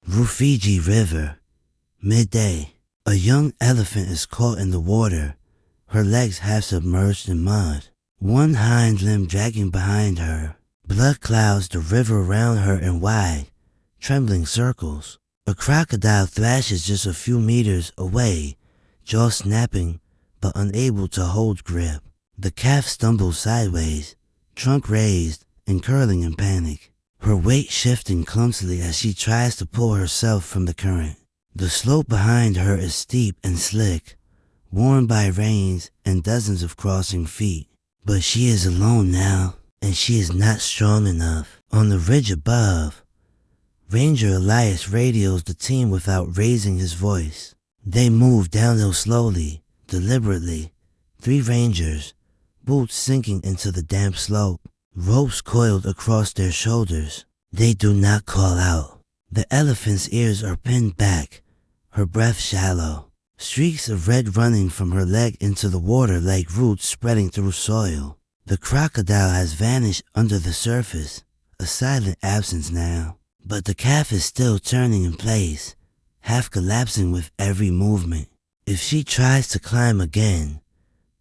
Rufiji River, midday. A young elephant is caught in the water, her legs half submerged in mud, one hind limb dragging behind her. Blood clouds the river around her in wide, trembling circles. A crocodile thrashes just a few meters away, jaw snapping but unable to hold grip. The calf stumbles sideways, trunk raised and curling in panic, her weight shifting clumsily as she tries to pull herself from the current. The slope behind her is steep and slick, worn by rains and dozens of crossing feet. But she is alone now, and she is not strong enough. On the ridge above, Ranger Elias radios the team without raising his voice. They move downhill slowly, deliberately. 3 rangers, boots sinking into the damp slope, ropes coiled across their shoulders. They do not call out. The elephant's ears are pinned back, her breath shallow. Streaks of red running from her leg into the water like roots spreading through soil. The crocodile has vanished under the surface, a silent absence now. But the calf is still turning in place, half collapsing with every movement. If she tries to climb again,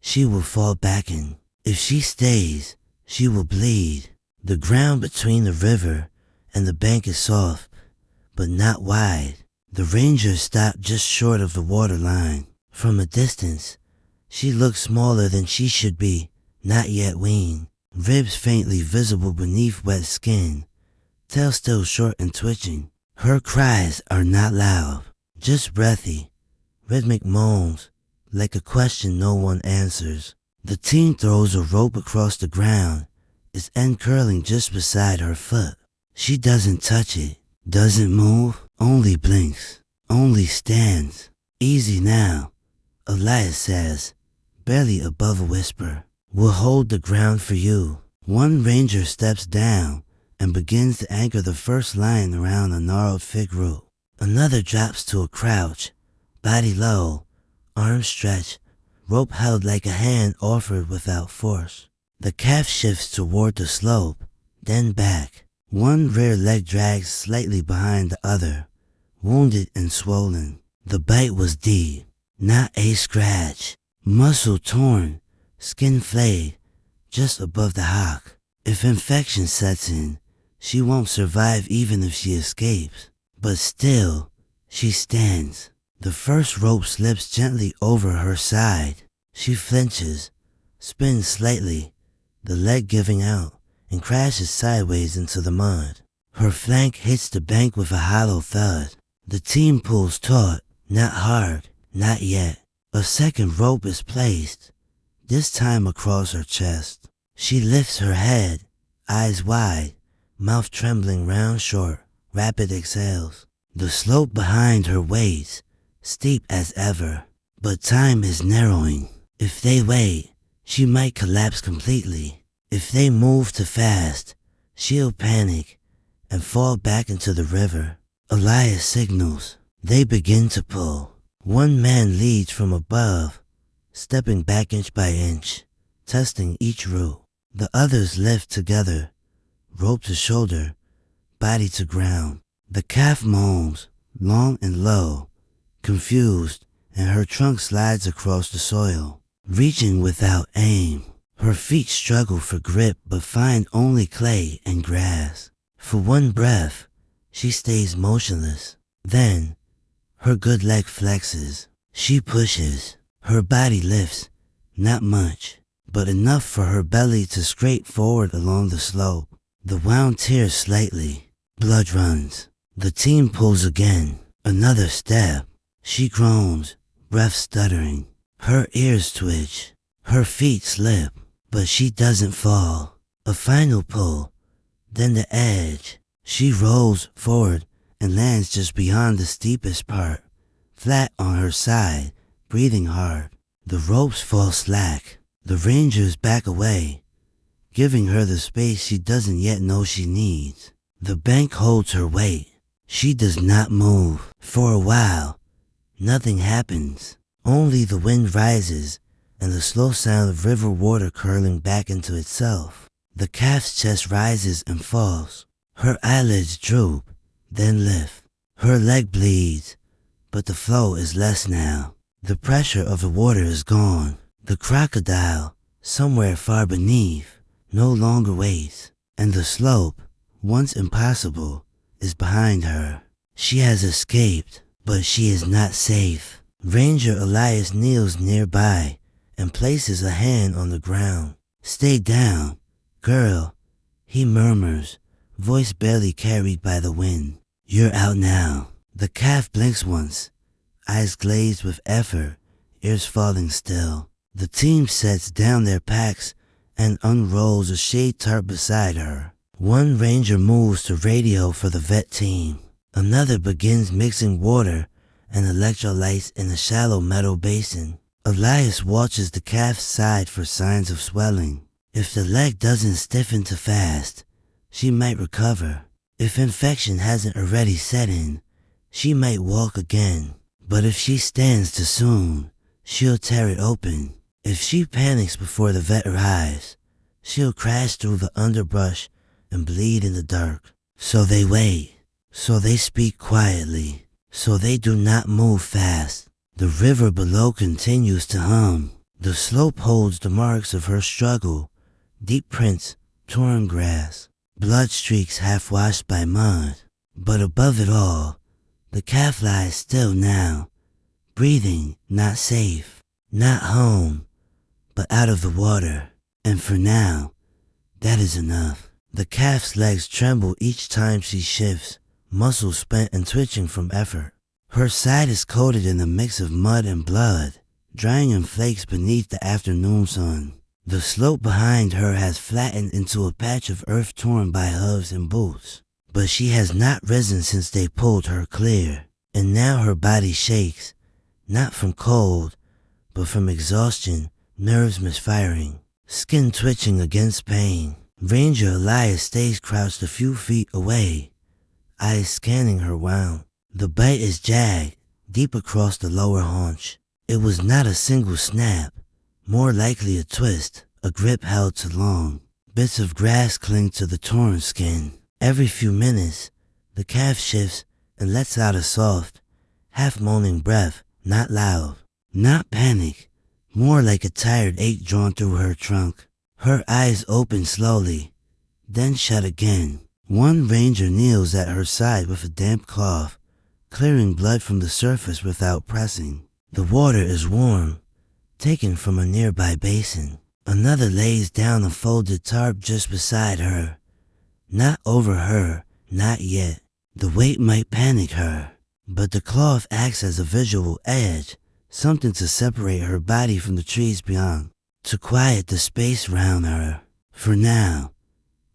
she will fall back in. If she stays, she will bleed. The ground between the river and the bank is soft, but not wide. The rangers stop just short of the water line. From a distance, she looks smaller than she should be, not yet weaned. Ribs faintly visible beneath wet skin, tail still short and twitching. Her cries are not loud, just breathy, rhythmic moans, like a question no one answers. The team throws a rope across the ground, its end curling just beside her foot. She doesn't touch it, doesn't move, only blinks, only stands. Easy now, Elias says, barely above a whisper. We'll hold the ground for you. One ranger steps down and begins to anchor the first line around a gnarled fig root. Another drops to a crouch, body low, arms stretched, rope held like a hand offered without force. The calf shifts toward the slope, then back. One rear leg drags slightly behind the other, wounded and swollen. The bite was deep, not a scratch. Muscle torn, skin flayed, just above the hock. If infection sets in, she won't survive even if she escapes. But still, she stands. The first rope slips gently over her side. She flinches, spins slightly, the leg giving out, and crashes sideways into the mud. Her flank hits the bank with a hollow thud. The team pulls taut, not hard, not yet. A second rope is placed, this time across her chest. She lifts her head, eyes wide, mouth trembling round short, rapid exhales. The slope behind her waits, steep as ever, but time is narrowing. If they wait, she might collapse completely. If they move too fast, she'll panic and fall back into the river. Elias signals. They begin to pull. One man leads from above, stepping back inch by inch, testing each root. The others lift together, rope to shoulder, body to ground. The calf moans, long and low, confused, and her trunk slides across the soil, reaching without aim. Her feet struggle for grip but find only clay and grass. For one breath, she stays motionless. Then, her good leg flexes. She pushes. Her body lifts, not much, but enough for her belly to scrape forward along the slope. The wound tears slightly. Blood runs. The team pulls again. Another step. She groans, breath stuttering. Her ears twitch. Her feet slip, but she doesn't fall. A final pull, then the edge. She rolls forward and lands just beyond the steepest part, flat on her side, breathing hard. The ropes fall slack. The rangers back away, giving her the space she doesn't yet know she needs. The bank holds her weight. She does not move. For a while, nothing happens. Only the wind rises and the slow sound of river water curling back into itself. The calf's chest rises and falls. Her eyelids droop, then lift. Her leg bleeds, but the flow is less now. The pressure of the water is gone. The crocodile, somewhere far beneath, no longer waits, and the slope, once impossible, is behind her. She has escaped, but she is not safe. Ranger Elias kneels nearby and places a hand on the ground. "Stay down, girl," he murmurs, voice barely carried by the wind. "You're out now." The calf blinks once, eyes glazed with effort, ears falling still. The team sets down their packs and unrolls a shade tarp beside her. One ranger moves to radio for the vet team. Another begins mixing water and electrolytes in a shallow metal basin. Elias watches the calf's side for signs of swelling. If the leg doesn't stiffen too fast, she might recover. If infection hasn't already set in, she might walk again. But if she stands too soon, she'll tear it open. If she panics before the vet arrives, she'll crash through the underbrush and bleed in the dark. So they wait. So they speak quietly. So they do not move fast. The river below continues to hum. The slope holds the marks of her struggle. Deep prints, torn grass, blood streaks half washed by mud. But above it all, the calf lies still now, breathing, not safe, not home, but out of the water. And for now, that is enough. The calf's legs tremble each time she shifts, muscles spent and twitching from effort. Her side is coated in a mix of mud and blood, drying in flakes beneath the afternoon sun. The slope behind her has flattened into a patch of earth torn by hooves and boots. But she has not risen since they pulled her clear, and now her body shakes, not from cold, but from exhaustion, nerves misfiring, skin twitching against pain. Ranger Elias stays crouched a few feet away, eyes scanning her wound. The bite is jagged, deep across the lower haunch. It was not a single snap, more likely a twist, a grip held too long. Bits of grass cling to the torn skin. Every few minutes, the calf shifts and lets out a soft, half-moaning breath, not loud, not panic, more like a tired ache drawn through her trunk. Her eyes open slowly, then shut again. One ranger kneels at her side with a damp cloth, clearing blood from the surface without pressing. The water is warm, taken from a nearby basin. Another lays down a folded tarp just beside her. Not over her, not yet. The weight might panic her, but the cloth acts as a visual edge, something to separate her body from the trees beyond, to quiet the space around her. For now,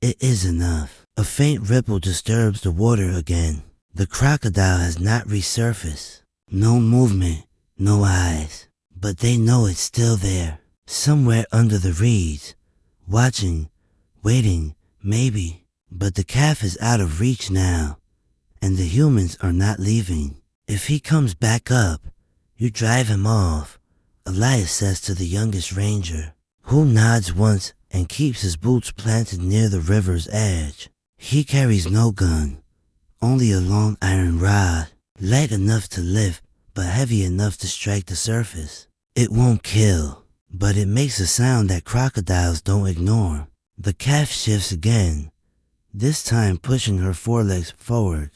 it is enough. A faint ripple disturbs the water again. The crocodile has not resurfaced. No movement, no eyes, but they know it's still there, somewhere under the reeds, watching, waiting, maybe. But the calf is out of reach now, and the humans are not leaving. "If he comes back up, you drive him off," Elias says to the youngest ranger, who nods once and keeps his boots planted near the river's edge. He carries no gun, only a long iron rod, light enough to lift but heavy enough to strike the surface. It won't kill, but it makes a sound that crocodiles don't ignore. The calf shifts again, this time pushing her forelegs forward,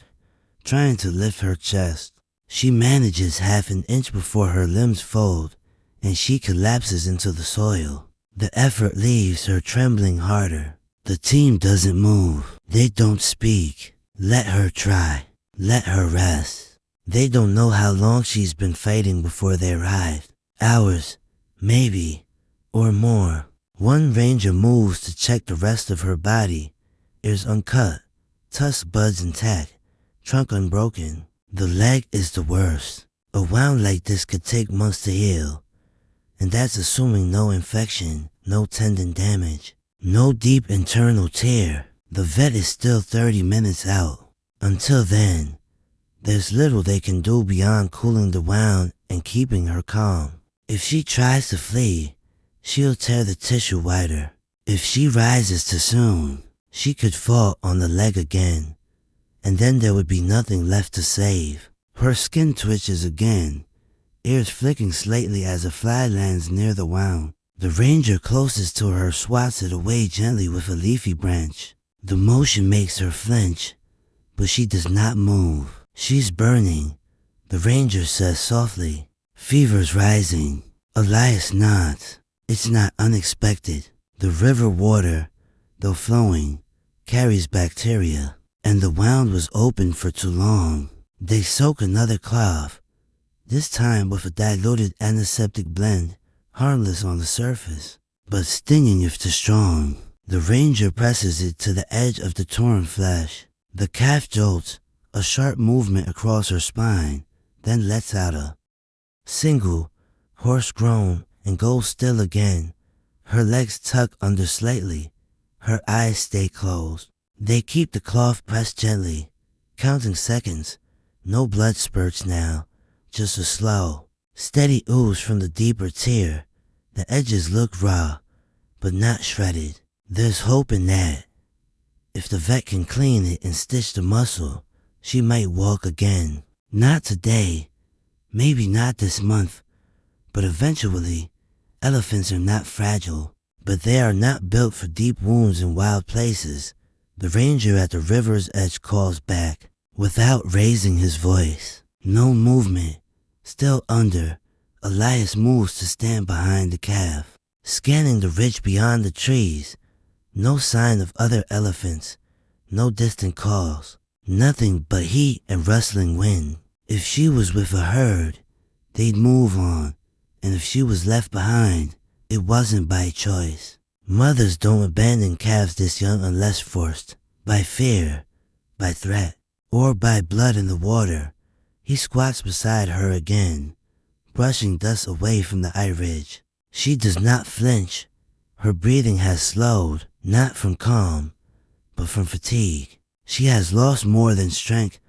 trying to lift her chest. She manages half an inch before her limbs fold, and she collapses into the soil. The effort leaves her trembling harder. The team doesn't move. They don't speak. Let her try. Let her rest. They don't know how long she's been fighting before they arrived. Hours, maybe, or more. One ranger moves to check the rest of her body. Ears uncut, tusk buds intact, trunk unbroken. The leg is the worst. A wound like this could take months to heal, and that's assuming no infection, no tendon damage, no deep internal tear. The vet is still 30 minutes out. Until then, there's little they can do beyond cooling the wound and keeping her calm. If she tries to flee, she'll tear the tissue wider. If she rises too soon, she could fall on the leg again, and then there would be nothing left to save. Her skin twitches again, ears flicking slightly as a fly lands near the wound. The ranger closest to her swats it away gently with a leafy branch. The motion makes her flinch, but she does not move. She's burning, the ranger says softly. Fever's rising. Elias nods. It's not unexpected. The river water, though flowing, carries bacteria, and the wound was open for too long. They soak another cloth, this time with a diluted antiseptic blend, harmless on the surface, but stinging if too strong. The ranger presses it to the edge of the torn flesh. The calf jolts, a sharp movement across her spine, then lets out a single, hoarse groan and goes still again. Her legs tuck under slightly. Her eyes stay closed. They keep the cloth pressed gently, counting seconds. No blood spurts now, just a slow, steady ooze from the deeper tear. The edges look raw, but not shredded. There's hope in that. If the vet can clean it and stitch the muscle, she might walk again. Not today, maybe not this month, but eventually. Elephants are not fragile, but they are not built for deep wounds in wild places. The ranger at the river's edge calls back, without raising his voice. No movement. Still under, Elias moves to stand behind the calf, scanning the ridge beyond the trees. No sign of other elephants, no distant calls, nothing but heat and rustling wind. If she was with a herd, they'd move on, and if she was left behind, it wasn't by choice. Mothers don't abandon calves this young unless forced, by fear, by threat, or by blood in the water. He squats beside her again, brushing dust away from the eye ridge. She does not flinch. Her breathing has slowed, not from calm, but from fatigue. She has lost more than strength.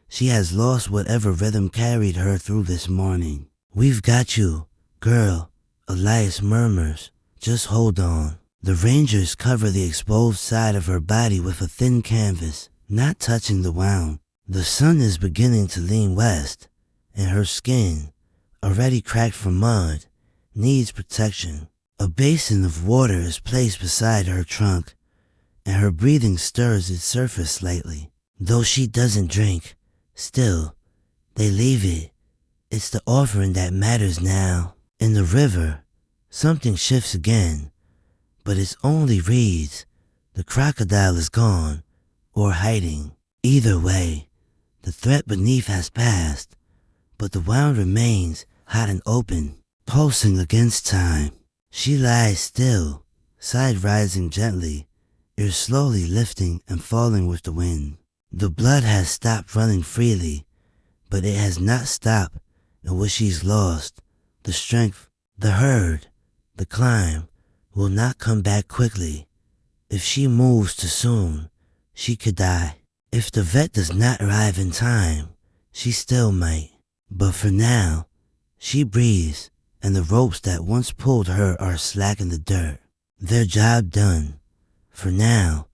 She has lost whatever rhythm carried her through this morning. We've got you, girl, Elias murmurs. Just hold on. The rangers cover the exposed side of her body with a thin canvas, not touching the wound. The sun is beginning to lean west, and her skin, already cracked from mud, needs protection. A basin of water is placed beside her trunk, and her breathing stirs its surface slightly. Though she doesn't drink, still, they leave it. It's the offering that matters now. In the river, something shifts again, but it's only reeds. The crocodile is gone, or hiding. Either way, the threat beneath has passed, but the wound remains hot and open, pulsing against time. She lies still, side rising gently, ears slowly lifting and falling with the wind. The blood has stopped running freely, but it has not stopped in what she's lost. The strength, the herd, the climb will not come back quickly. If she moves too soon, she could die. If the vet does not arrive in time, she still might. But for now, she breathes, and the ropes that once pulled her are slack in the dirt. Their job done. For now,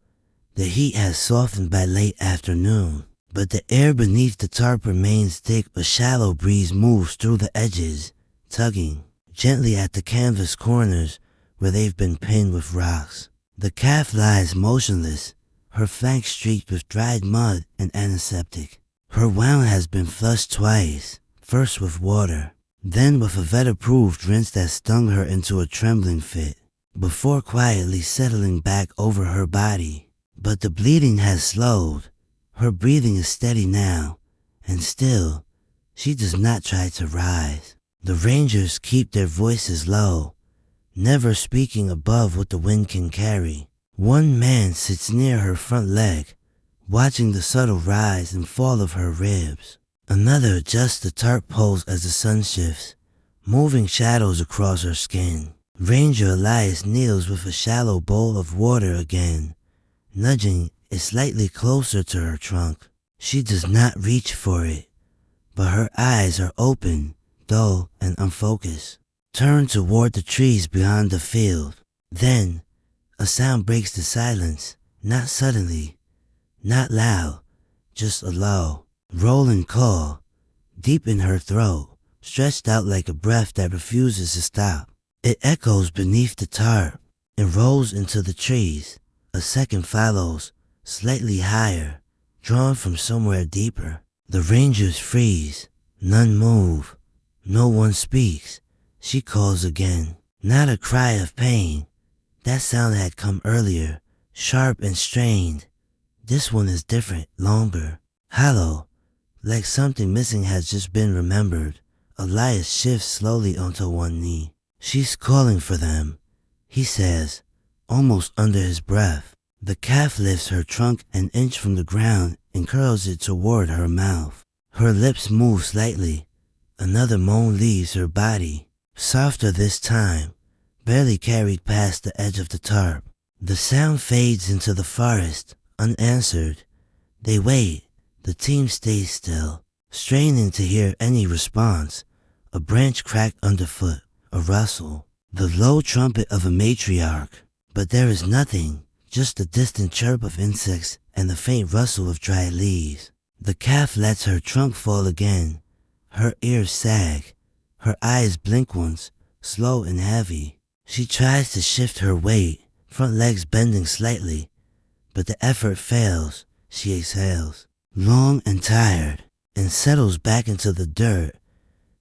the heat has softened by late afternoon, but the air beneath the tarp remains thick. A shallow breeze moves through the edges, tugging gently at the canvas corners where they've been pinned with rocks. The calf lies motionless, her flanks streaked with dried mud and antiseptic. Her wound has been flushed twice, first with water, then with a vet-approved rinse that stung her into a trembling fit, before quietly settling back over her body. But the bleeding has slowed. Her breathing is steady now, and still, she does not try to rise. The rangers keep their voices low, never speaking above what the wind can carry. One man sits near her front leg, watching the subtle rise and fall of her ribs. Another adjusts the tarp poles as the sun shifts, moving shadows across her skin. Ranger Elias kneels with a shallow bowl of water again, nudging it slightly closer to her trunk. She does not reach for it, but her eyes are open, dull and unfocused, turned toward the trees beyond the field. Then, a sound breaks the silence, not suddenly, not loud, just a low, rolling call, deep in her throat, stretched out like a breath that refuses to stop. It echoes beneath the tarp and rolls into the trees. A second follows, slightly higher, drawn from somewhere deeper. The rangers freeze. None move. No one speaks. She calls again. Not a cry of pain. That sound had come earlier, sharp and strained. This one is different, longer, hollow, like something missing has just been remembered. Elias shifts slowly onto one knee. She's calling for them, he says, almost under his breath. The calf lifts her trunk an inch from the ground and curls it toward her mouth. Her lips move slightly. Another moan leaves her body, softer this time, barely carried past the edge of the tarp. The sound fades into the forest, unanswered. They wait. The team stays still, straining to hear any response. A branch cracked underfoot, a rustle, the low trumpet of a matriarch. But there is nothing, just the distant chirp of insects and the faint rustle of dry leaves. The calf lets her trunk fall again. Her ears sag. Her eyes blink once, slow and heavy. She tries to shift her weight, front legs bending slightly, but the effort fails. She exhales, long and tired, and settles back into the dirt.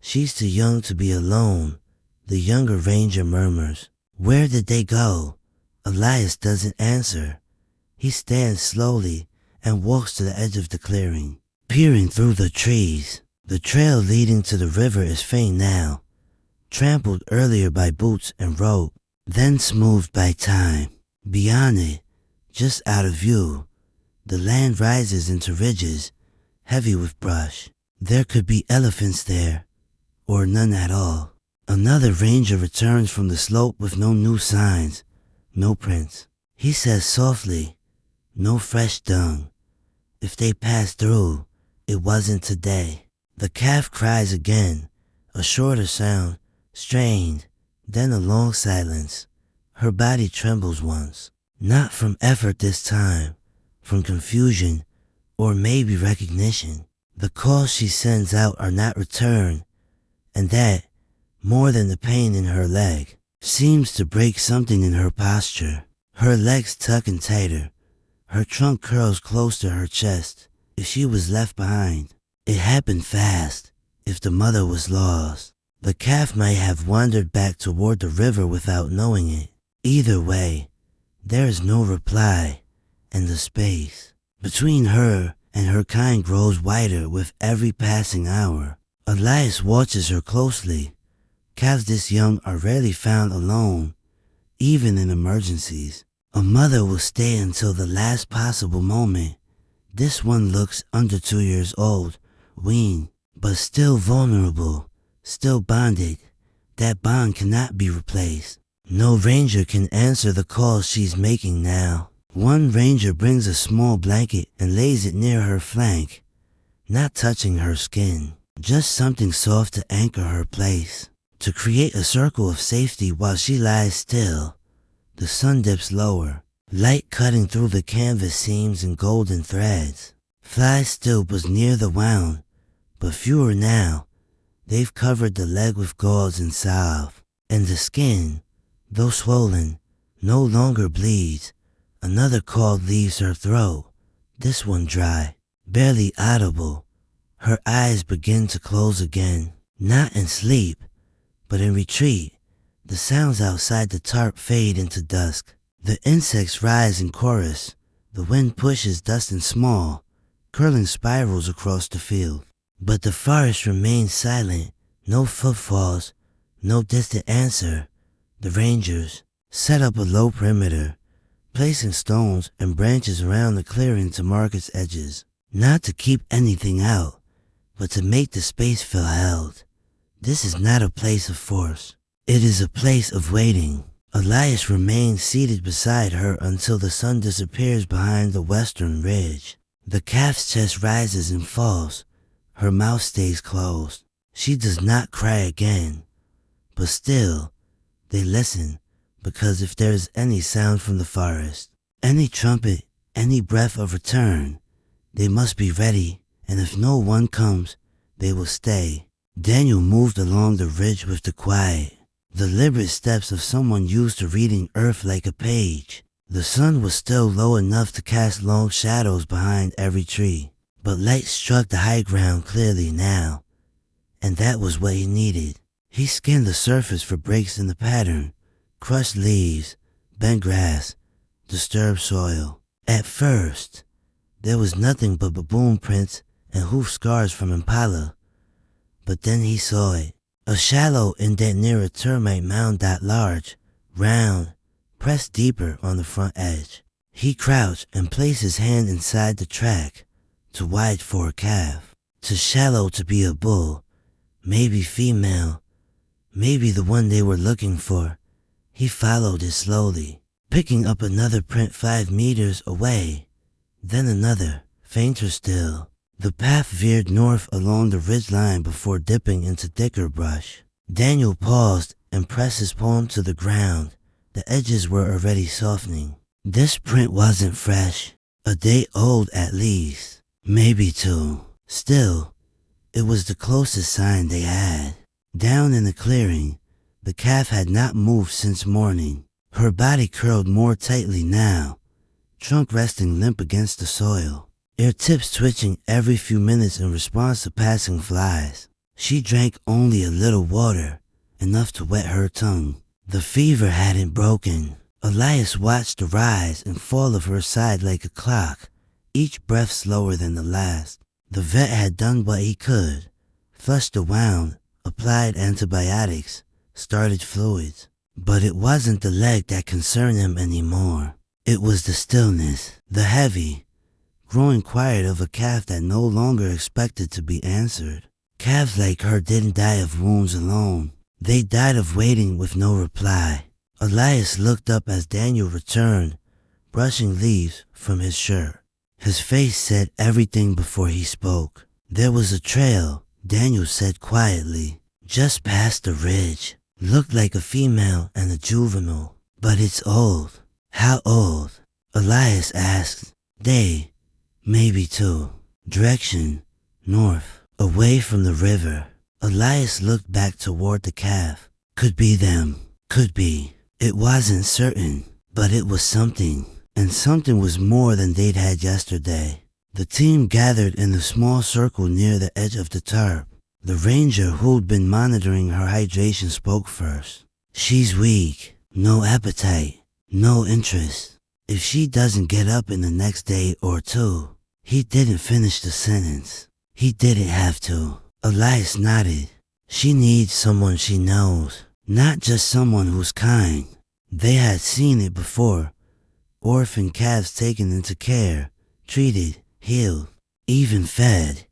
She's too young to be alone. The younger ranger murmurs, "Where did they go?" Elias doesn't answer. He stands slowly and walks to the edge of the clearing, peering through the trees. The trail leading to the river is faint now, trampled earlier by boots and rope, then smoothed by time. Beyond it, just out of view, the land rises into ridges, heavy with brush. There could be elephants there, or none at all. Another ranger returns from the slope with no new signs, no prints. He says softly, "No fresh dung. If they passed through, it wasn't today." The calf cries again, a shorter sound, strained, then a long silence. Her body trembles once, not from effort this time, from confusion, or maybe recognition. The calls she sends out are not returned, and that, more than the pain in her leg, seems to break something in her posture. Her legs tuck in tighter. Her trunk curls close to her chest. If she was left behind, it happened fast. If the mother was lost, the calf might have wandered back toward the river without knowing it. Either way, there is no reply, and the space between her and her kind grows wider with every passing hour. Elias watches her closely. Calves this young are rarely found alone, even in emergencies. A mother will stay until the last possible moment. This one looks under 2 years old, weaned, but still vulnerable, still bonded. That bond cannot be replaced. No ranger can answer the call she's making now. One ranger brings a small blanket and lays it near her flank, not touching her skin, just something soft to anchor her place, to create a circle of safety while she lies still. The sun dips lower, light cutting through the canvas seams in golden threads. Flies still buzz near the wound, but fewer now. They've covered the leg with gauze and salve, and the skin, though swollen, no longer bleeds. Another call leaves her throat, this one dry, barely audible. Her eyes begin to close again, not in sleep, but in retreat. The sounds outside the tarp fade into dusk. The insects rise in chorus. The wind pushes dust in small, curling spirals across the field. But the forest remains silent. No footfalls, no distant answer. The rangers set up a low perimeter, placing stones and branches around the clearing to mark its edges. Not to keep anything out, but to make the space feel held. This is not a place of force. It is a place of waiting. Elias remains seated beside her until the sun disappears behind the western ridge. The calf's chest rises and falls. Her mouth stays closed. She does not cry again. But still, they listen, because if there is any sound from the forest, any trumpet, any breath of return, They must be ready, and if no one comes, they will stay. Daniel moved along the ridge with the quiet, deliberate steps of someone used to reading earth like a page. The sun was still low enough to cast long shadows behind every tree, but light struck the high ground clearly now, and that was what he needed. He scanned the surface for breaks in the pattern, crushed leaves, bent grass, disturbed soil. At first, there was nothing but baboon prints and hoof scars from impala, but then he saw it. A shallow indent near a termite mound that large, round, pressed deeper on the front edge. He crouched and placed his hand inside the track, too wide for a calf, too shallow to be a bull, maybe female, maybe the one they were looking for. He followed it slowly, picking up another print 5 meters away, then another, fainter still. The path veered north along the ridgeline before dipping into thicker brush. Daniel paused and pressed his palm to the ground. The edges were already softening. This print wasn't fresh, a day old at least, maybe 2. Still, it was the closest sign they had. Down in the clearing, the calf had not moved since morning. Her body curled more tightly now, trunk resting limp against the soil, ear tips twitching every few minutes in response to passing flies. She drank only a little water, enough to wet her tongue. The fever hadn't broken. Elias watched the rise and fall of her side like a clock, each breath slower than the last. The vet had done what he could, flushed the wound, applied antibiotics, started fluids. But it wasn't the leg that concerned him anymore. It was the stillness, the heavy, growing quiet of a calf that no longer expected to be answered. Calves like her didn't die of wounds alone. They died of waiting with no reply. Elias looked up as Daniel returned, brushing leaves from his shirt. His face said everything before he spoke. There was a trail, Daniel said quietly, just past the ridge. Looked like a female and a juvenile, but it's old. How old? Elias asked. Day, maybe 2. Direction, north, away from the river. Elias looked back toward the calf. Could be them. Could be. It wasn't certain, but it was something. And something was more than they'd had yesterday. The team gathered in a small circle near the edge of the tarp. The ranger who'd been monitoring her hydration spoke first. She's weak. No appetite. No interest. If she doesn't get up in the next day or 2. He didn't finish the sentence. He didn't have to. Elias nodded. She needs someone she knows, not just someone who's kind. They had seen it before. Orphan calves taken into care, treated, healed, even fed,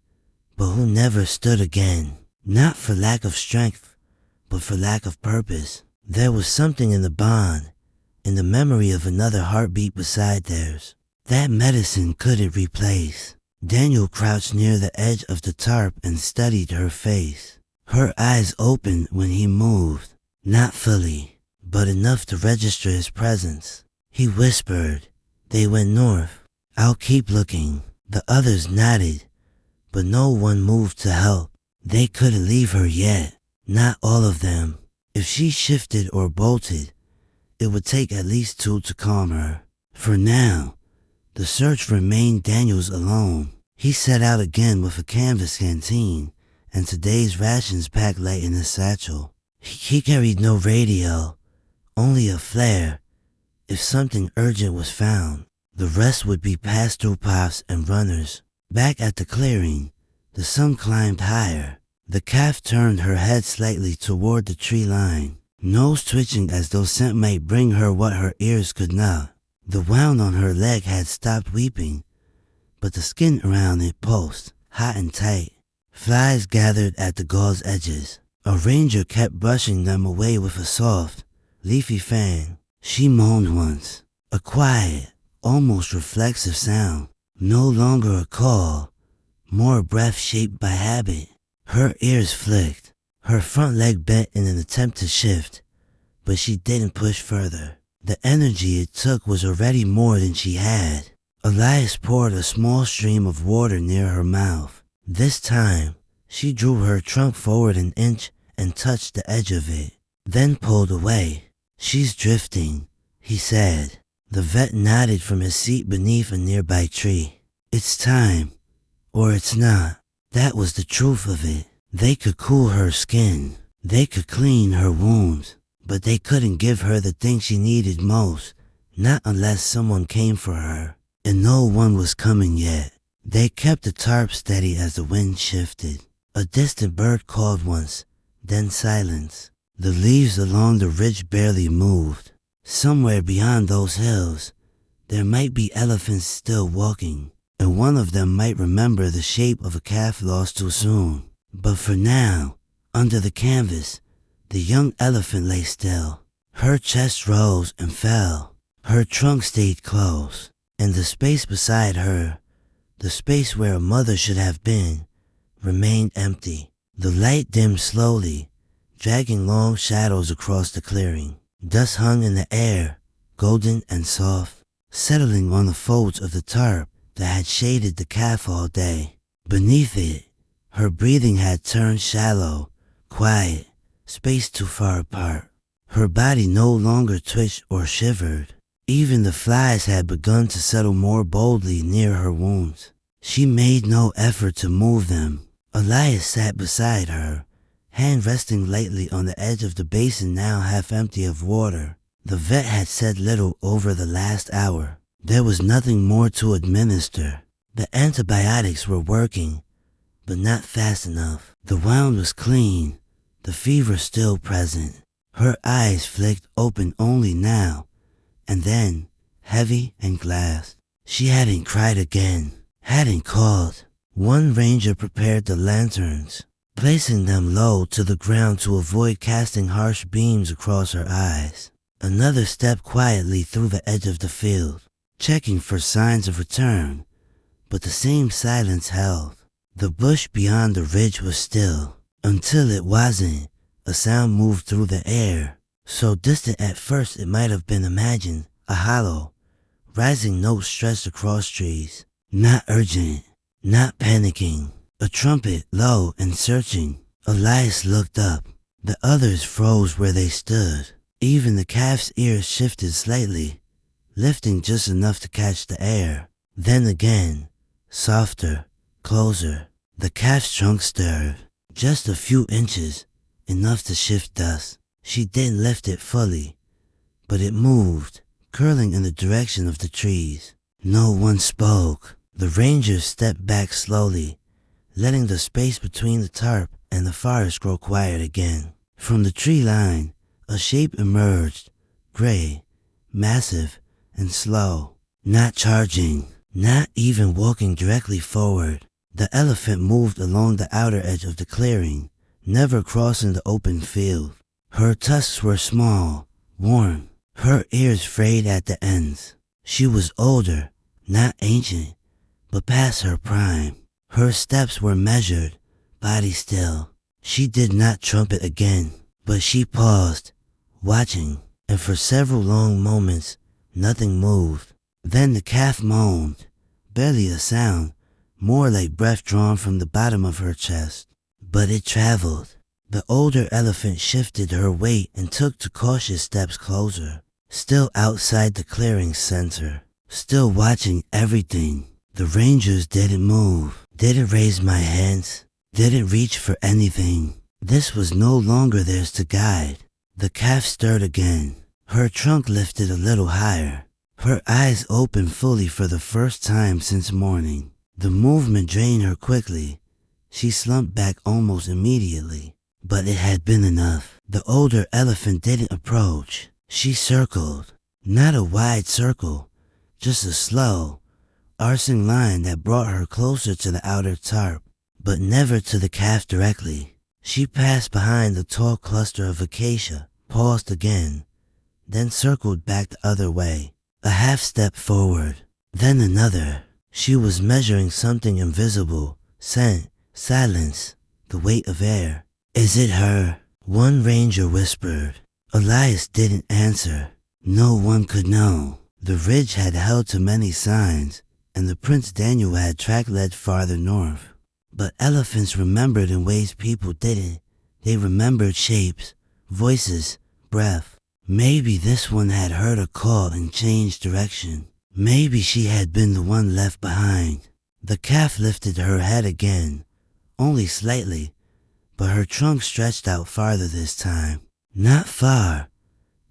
but who never stood again. Not for lack of strength, but for lack of purpose. There was something in the bond, in the memory of another heartbeat beside theirs. That medicine couldn't replace. Daniel crouched near the edge of the tarp and studied her face. Her eyes opened when he moved, not fully, but enough to register his presence. He whispered, "They went north. I'll keep looking." The others nodded, but no one moved to help. They couldn't leave her yet, not all of them. If she shifted or bolted, it would take at least 2 to calm her. For now, the search remained Daniel's alone. He set out again with a canvas canteen and today's rations packed light in his satchel. He carried no radio, only a flare, if something urgent was found. The rest would be pass-through puffs and runners. Back at the clearing, the sun climbed higher. The calf turned her head slightly toward the tree line, nose twitching as though scent might bring her what her ears could not. The wound on her leg had stopped weeping, but the skin around it pulsed, hot and tight. Flies gathered at the gauze edges. A ranger kept brushing them away with a soft, leafy fan. She moaned once, a quiet, almost reflexive sound. No longer a call, more breath shaped by habit. Her ears flicked, her front leg bent in an attempt to shift, but she didn't push further. The energy it took was already more than she had. Elias poured a small stream of water near her mouth. This time, she drew her trunk forward an inch and touched the edge of it, then pulled away. "She's drifting," he said. The vet nodded from his seat beneath a nearby tree. "It's time, or it's not." That was the truth of it. They could cool her skin. They could clean her wounds. But they couldn't give her the thing she needed most, not unless someone came for her. And no one was coming yet. They kept the tarp steady as the wind shifted. A distant bird called once, then silence. The leaves along the ridge barely moved. Somewhere beyond those hills, there might be elephants still walking, and one of them might remember the shape of a calf lost too soon. But for now, under the canvas, the young elephant lay still. Her chest rose and fell. Her trunk stayed close, and the space beside her, the space where a mother should have been, remained empty. The light dimmed slowly, dragging long shadows across the clearing. Dust hung in the air, golden and soft, settling on the folds of the tarp that had shaded the calf all day. Beneath it, her breathing had turned shallow, quiet, spaced too far apart. Her body no longer twitched or shivered. Even the flies had begun to settle more boldly near her wounds. She made no effort to move them. Elias sat beside her, hand resting lightly on the edge of the basin now half empty of water. The vet had said little over the last hour. There was nothing more to administer. The antibiotics were working, but not fast enough. The wound was clean, the fever still present. Her eyes flicked open only now, and then, heavy and glassed. She hadn't cried again, hadn't called. One ranger prepared the lanterns, placing them low to the ground to avoid casting harsh beams across her eyes. Another stepped quietly through the edge of the field, checking for signs of return, but the same silence held. The bush beyond the ridge was still, until it wasn't. A sound moved through the air, so distant at first it might have been imagined, a hollow, rising note stretched across trees. Not urgent, not panicking. A trumpet, low and searching. Elias looked up. The others froze where they stood. Even the calf's ears shifted slightly, lifting just enough to catch the air. Then again, softer, closer. The calf's trunk stirred, just a few inches, enough to shift dust. She didn't lift it fully, but it moved, curling in the direction of the trees. No one spoke. The rangers stepped back slowly, letting the space between the tarp and the forest grow quiet again. From the tree line, a shape emerged, gray, massive, and slow. Not charging, not even walking directly forward. The elephant moved along the outer edge of the clearing, never crossing the open field. Her tusks were small, worn, her ears frayed at the ends. She was older, not ancient, but past her prime. Her steps were measured, body still. She did not trumpet again, but she paused, watching, and for several long moments, nothing moved. Then the calf moaned, barely a sound, more like breath drawn from the bottom of her chest. But it traveled. The older elephant shifted her weight and took 2 cautious steps closer, still outside the clearing's center, still watching everything. The rangers didn't move, didn't raise my hands, didn't reach for anything. This was no longer theirs to guide. The calf stirred again. Her trunk lifted a little higher. Her eyes opened fully for the first time since morning. The movement drained her quickly. She slumped back almost immediately. But it had been enough. The older elephant didn't approach. She circled. Not a wide circle, just a slow, arcing line that brought her closer to the outer tarp, but never to the calf directly. She passed behind the tall cluster of acacia, paused again, then circled back the other way. A half step forward, then another. She was measuring something invisible, scent, silence, the weight of air. "Is it her?" one ranger whispered. Elias didn't answer. No one could know. The ridge had held too many signs, and the prince Daniel had track led farther north. But elephants remembered in ways people didn't. They remembered shapes, voices, breath. Maybe this one had heard a call and changed direction. Maybe she had been the one left behind. The calf lifted her head again, only slightly, but her trunk stretched out farther this time. Not far,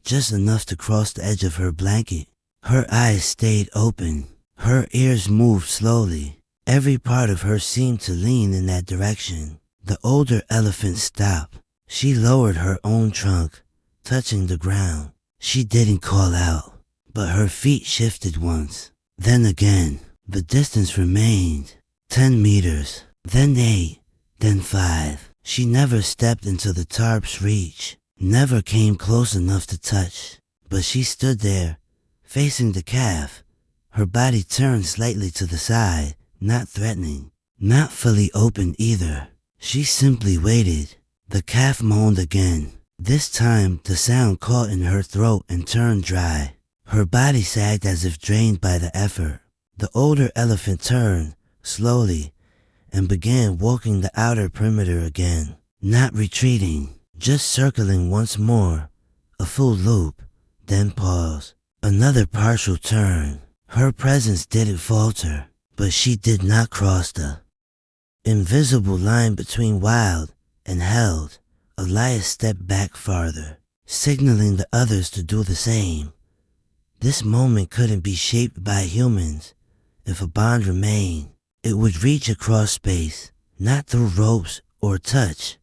just enough to cross the edge of her blanket. Her eyes stayed open. Her ears moved slowly. Every part of her seemed to lean in that direction. The older elephant stopped. She lowered her own trunk, touching the ground. She didn't call out, but her feet shifted once. Then again, the distance remained. 10 meters, then 8, then 5. She never stepped into the tarp's reach, never came close enough to touch. But she stood there, facing the calf, her body turned slightly to the side, not threatening, not fully open either. She simply waited. The calf moaned again. This time, the sound caught in her throat and turned dry. Her body sagged as if drained by the effort. The older elephant turned, slowly, and began walking the outer perimeter again. Not retreating, just circling once more, a full loop, then pause. Another partial turn. Her presence didn't falter, but she did not cross the invisible line between wild and held. Elias stepped back farther, signaling the others to do the same. This moment couldn't be shaped by humans. If a bond remained, it would reach across space, not through ropes or touch.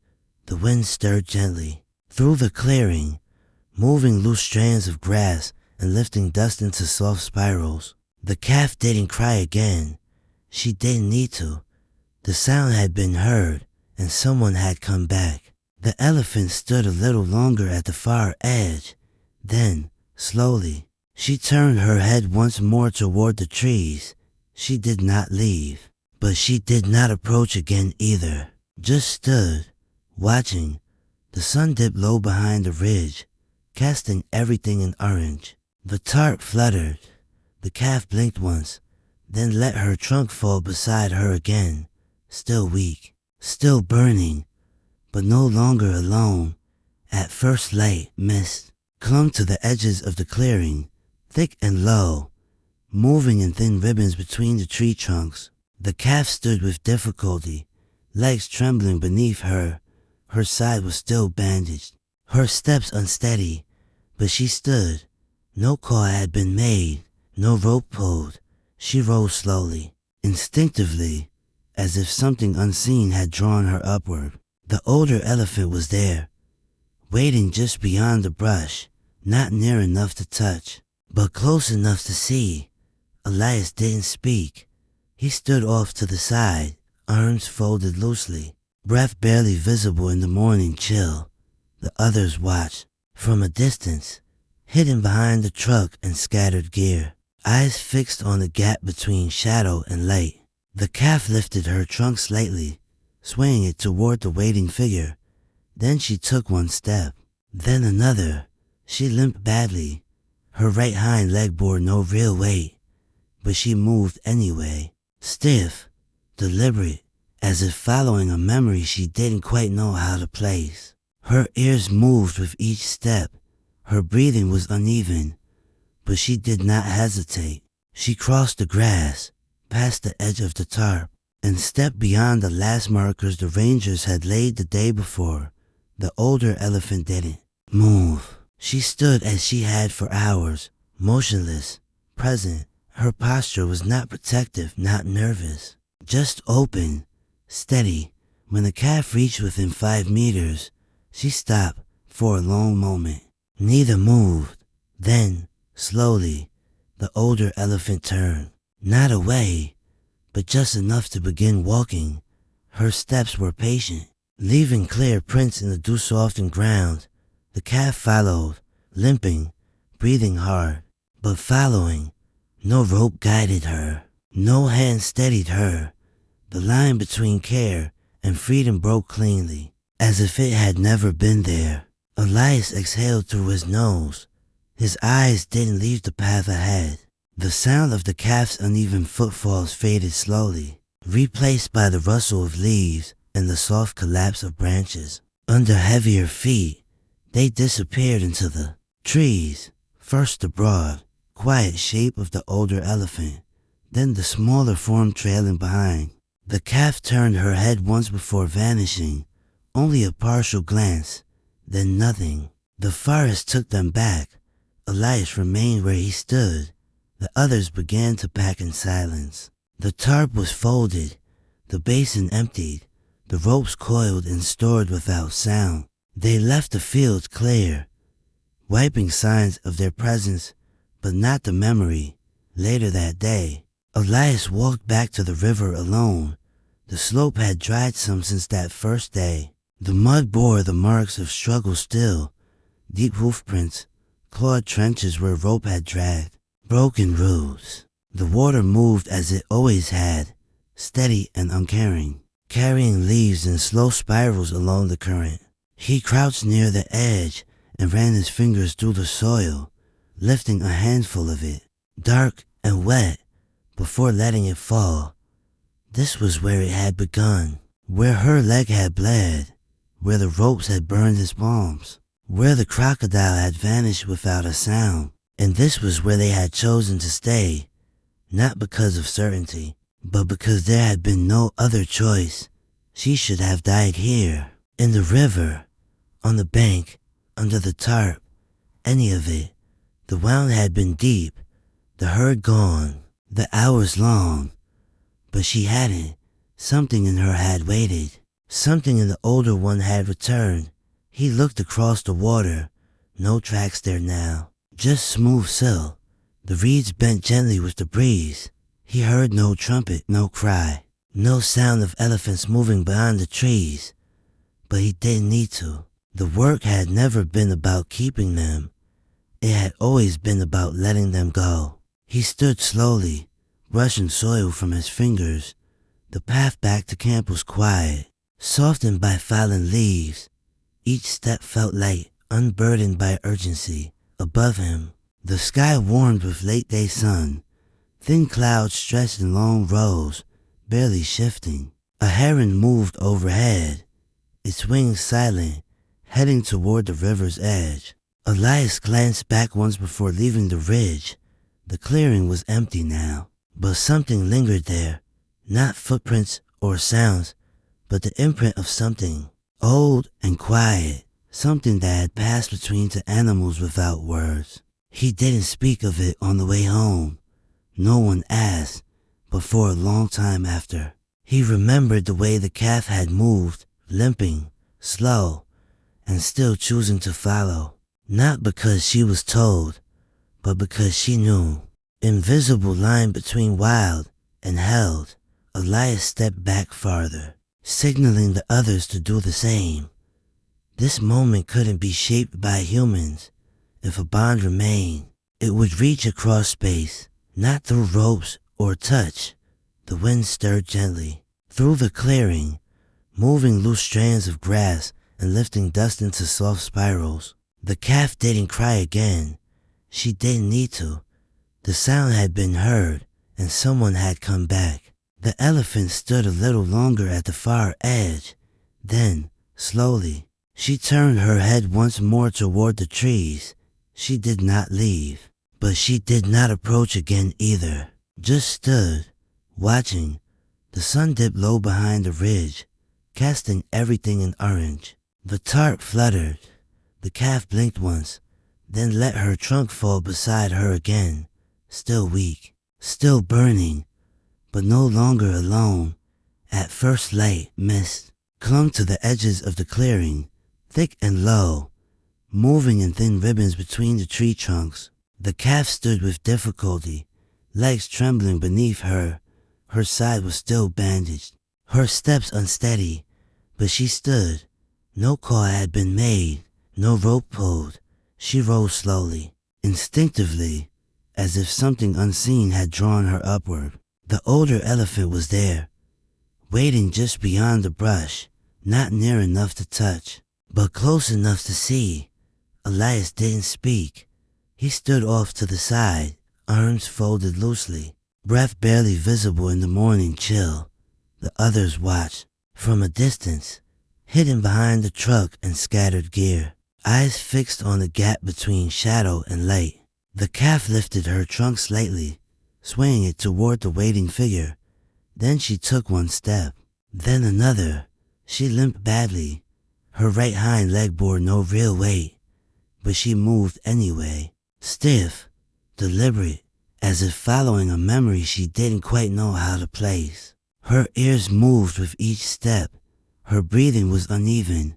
The wind stirred gently through the clearing, moving loose strands of grass and lifting dust into soft spirals. The calf didn't cry again. She didn't need to. The sound had been heard, and someone had come back. The elephant stood a little longer at the far edge. Then, slowly, she turned her head once more toward the trees. She did not leave, but she did not approach again either. Just stood, watching. The sun dipped low behind the ridge, casting everything in orange. The tarp fluttered. The calf blinked once, then let her trunk fall beside her again, still weak, still burning, but no longer alone. At first light, mist clung to the edges of the clearing, thick and low, moving in thin ribbons between the tree trunks. The calf stood with difficulty, legs trembling beneath her. Her side was still bandaged, her steps unsteady, but she stood. No call had been made, no rope pulled. She rose slowly, instinctively, as if something unseen had drawn her upward. The older elephant was there, waiting just beyond the brush, not near enough to touch, but close enough to see. Elias didn't speak. He stood off to the side, arms folded loosely, breath barely visible in the morning chill. The others watched, from a distance, hidden behind the truck and scattered gear, eyes fixed on the gap between shadow and light. The calf lifted her trunk slightly, swaying it toward the waiting figure. Then she took one step, then another. She limped badly. Her right hind leg bore no real weight, but she moved anyway, stiff, deliberate, as if following a memory she didn't quite know how to place. Her ears moved with each step. Her breathing was uneven, but she did not hesitate. She crossed the grass, past the edge of the tarp, and stepped beyond the last markers the rangers had laid the day before. The older elephant didn't move. She stood as she had for hours, motionless, present. Her posture was not protective, not nervous, just open, steady. When the calf reached within 5 meters, she stopped for a long moment. Neither moved. Then, slowly, the older elephant turned. Not away, but just enough to begin walking. Her steps were patient, leaving clear prints in the dew-softened ground. The calf followed, limping, breathing hard, but following. No rope guided her. No hand steadied her. The line between care and freedom broke cleanly, as if it had never been there. Elias exhaled through his nose. His eyes didn't leave the path ahead. The sound of the calf's uneven footfalls faded slowly, replaced by the rustle of leaves and the soft collapse of branches. Under heavier feet, they disappeared into the trees, first the broad, quiet shape of the older elephant, then the smaller form trailing behind. The calf turned her head once before vanishing, only a partial glance, then nothing. The forest took them back. Elias remained where he stood. The others began to pack in silence. The tarp was folded, the basin emptied, the ropes coiled and stored without sound. They left the fields clear, wiping signs of their presence, but not the memory. Later that day, Elias walked back to the river alone. The slope had dried some since that first day. The mud bore the marks of struggle still, deep hoof prints, clawed trenches where rope had dragged, broken roots. The water moved as it always had, steady and uncaring, carrying leaves in slow spirals along the current. He crouched near the edge and ran his fingers through the soil, lifting a handful of it, dark and wet, before letting it fall. This was where it had begun, where her leg had bled, where the ropes had burned his palms, where the crocodile had vanished without a sound. And this was where they had chosen to stay, not because of certainty, but because there had been no other choice. She should have died here, in the river, on the bank, under the tarp, any of it. The wound had been deep, the herd gone, the hours long, but she hadn't. Something in her had waited. Something in the older one had returned. He looked across the water. No tracks there now, just smooth silt. The reeds bent gently with the breeze. He heard no trumpet, no cry, no sound of elephants moving beyond the trees. But he didn't need to. The work had never been about keeping them. It had always been about letting them go. He stood slowly, brushing soil from his fingers. The path back to camp was quiet, softened by fallen leaves. Each step felt light, unburdened by urgency. Above him, the sky warmed with late-day sun. Thin clouds stretched in long rows, barely shifting. A heron moved overhead, its wings silent, heading toward the river's edge. Elias glanced back once before leaving the ridge. The clearing was empty now, but something lingered there. Not footprints or sounds, but the imprint of something, old and quiet, something that had passed between two animals without words. He didn't speak of it on the way home. No one asked, but for a long time after. He remembered the way the calf had moved, limping, slow, and still choosing to follow. Not because she was told, but because she knew. Invisible line between wild and held. Elias stepped back farther, signaling the others to do the same. This moment couldn't be shaped by humans. If a bond remained, it would reach across space, not through ropes or touch. The wind stirred gently through the clearing, moving loose strands of grass and lifting dust into soft spirals. The calf didn't cry again. She didn't need to. The sound had been heard, and someone had come back. The elephant stood a little longer at the far edge. Then, slowly, she turned her head once more toward the trees. She did not leave, but she did not approach again either. Just stood, watching. The sun dipped low behind the ridge, casting everything in orange. The tarp fluttered. The calf blinked once, then let her trunk fall beside her again, still weak, still burning, but no longer alone. At first light, mist clung to the edges of the clearing, thick and low, moving in thin ribbons between the tree trunks. The calf stood with difficulty, legs trembling beneath her. Her side was still bandaged, her steps unsteady, but she stood. No call had been made, no rope pulled. She rose slowly, instinctively, as if something unseen had drawn her upward. The older elephant was there, waiting just beyond the brush, not near enough to touch, but close enough to see. Elias didn't speak. He stood off to the side, arms folded loosely, breath barely visible in the morning chill. The others watched from a distance, hidden behind the truck and scattered gear, eyes fixed on the gap between shadow and light. The calf lifted her trunk slightly, swaying it toward the waiting figure. Then she took one step, then another. She limped badly. Her right hind leg bore no real weight, but she moved anyway, stiff, deliberate, as if following a memory she didn't quite know how to place. Her ears moved with each step. Her breathing was uneven,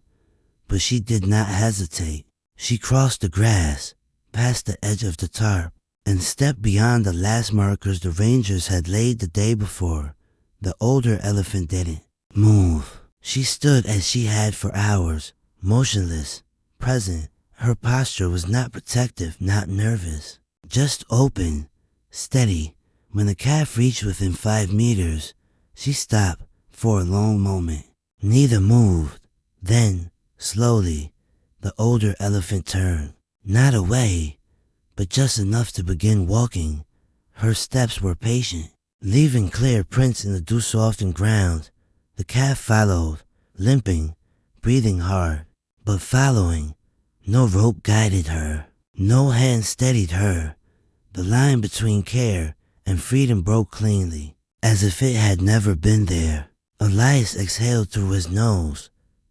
but she did not hesitate. She crossed the grass, past the edge of the tarp, and stepped beyond the last markers the rangers had laid the day before. The older elephant didn't move. She stood as she had for hours, motionless, present. Her posture was not protective, not nervous, just open, steady. When the calf reached within 5 meters, she stopped for a long moment. Neither moved. Then, slowly, the older elephant turned. Not away, but just enough to begin walking. Her steps were patient, leaving clear prints in the dew-softened ground. The calf followed, limping, breathing hard, but following. No rope guided her. No hand steadied her. The line between care and freedom broke cleanly, as if it had never been there. Elias exhaled through his nose.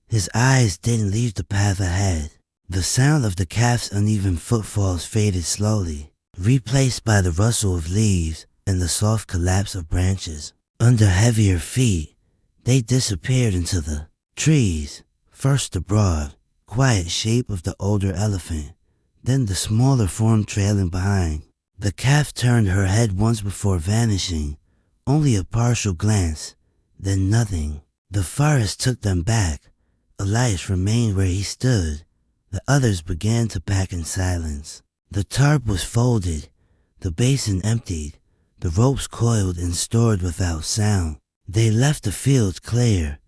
His eyes didn't leave the path ahead. The sound of the calf's uneven footfalls faded slowly, replaced by the rustle of leaves and the soft collapse of branches. Under heavier feet, they disappeared into the trees. First the broad, quiet shape of the older elephant, then the smaller form trailing behind. The calf turned her head once before vanishing, only a partial glance, then nothing. The forest took them back. Elias remained where he stood. The others began to pack in silence. The tarp was folded, the basin emptied, the ropes coiled and stored without sound. They left the fields clear,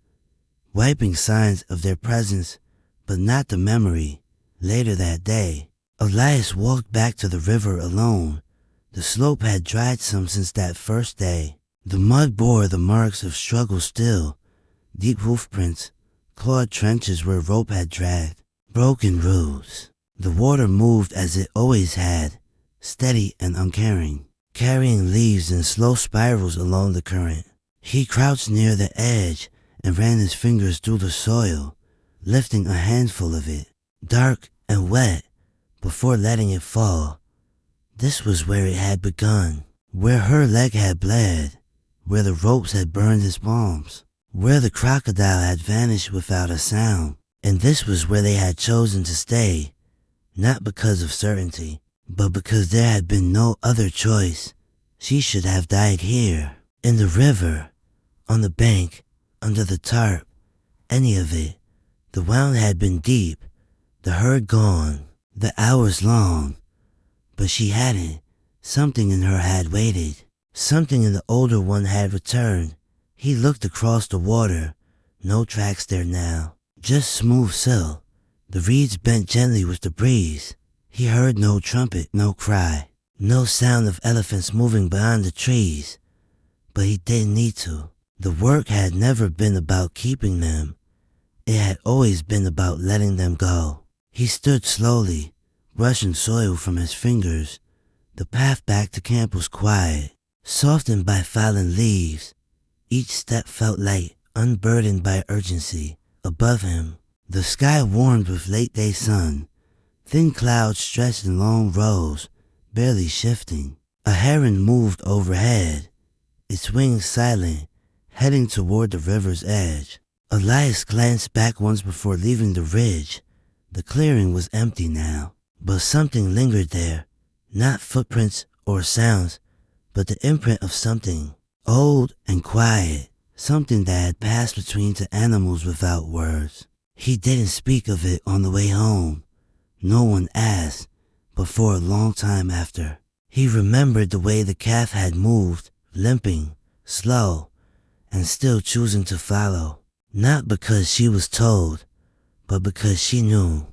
wiping signs of their presence, but not the memory. Later that day, Elias walked back to the river alone. The slope had dried some since that first day. The mud bore the marks of struggle still, deep hoof prints, clawed trenches where rope had dragged, broken roots. The water moved as it always had, steady and uncaring, carrying leaves in slow spirals along the current. He crouched near the edge and ran his fingers through the soil, lifting a handful of it, dark and wet, before letting it fall. This was where it had begun, where her leg had bled, where the ropes had burned his palms, where the crocodile had vanished without a sound. And this was where they had chosen to stay, not because of certainty, but because there had been no other choice. She should have died here, in the river, on the bank, under the tarp, any of it. The wound had been deep, the herd gone, the hours long, but she hadn't. Something in her had waited. Something in the older one had returned. He looked across the water. No tracks there now, just smooth sill. The reeds bent gently with the breeze. He heard no trumpet, no cry, no sound of elephants moving beyond the trees. But he didn't need to. The work had never been about keeping them. It had always been about letting them go. He stood slowly, brushing soil from his fingers. The path back to camp was quiet, softened by fallen leaves. Each step felt light, unburdened by urgency. Above him, the sky warmed with late-day sun. Thin clouds stretched in long rows, barely shifting. A heron moved overhead, its wings silent, heading toward the river's edge. Elias glanced back once before leaving the ridge. The clearing was empty now, but something lingered there. Not footprints or sounds, but the imprint of something, old and quiet, something that had passed between two animals without words. He didn't speak of it on the way home. No one asked, but for a long time after. He remembered the way the calf had moved, limping, slow, and still choosing to follow. Not because she was told, but because she knew.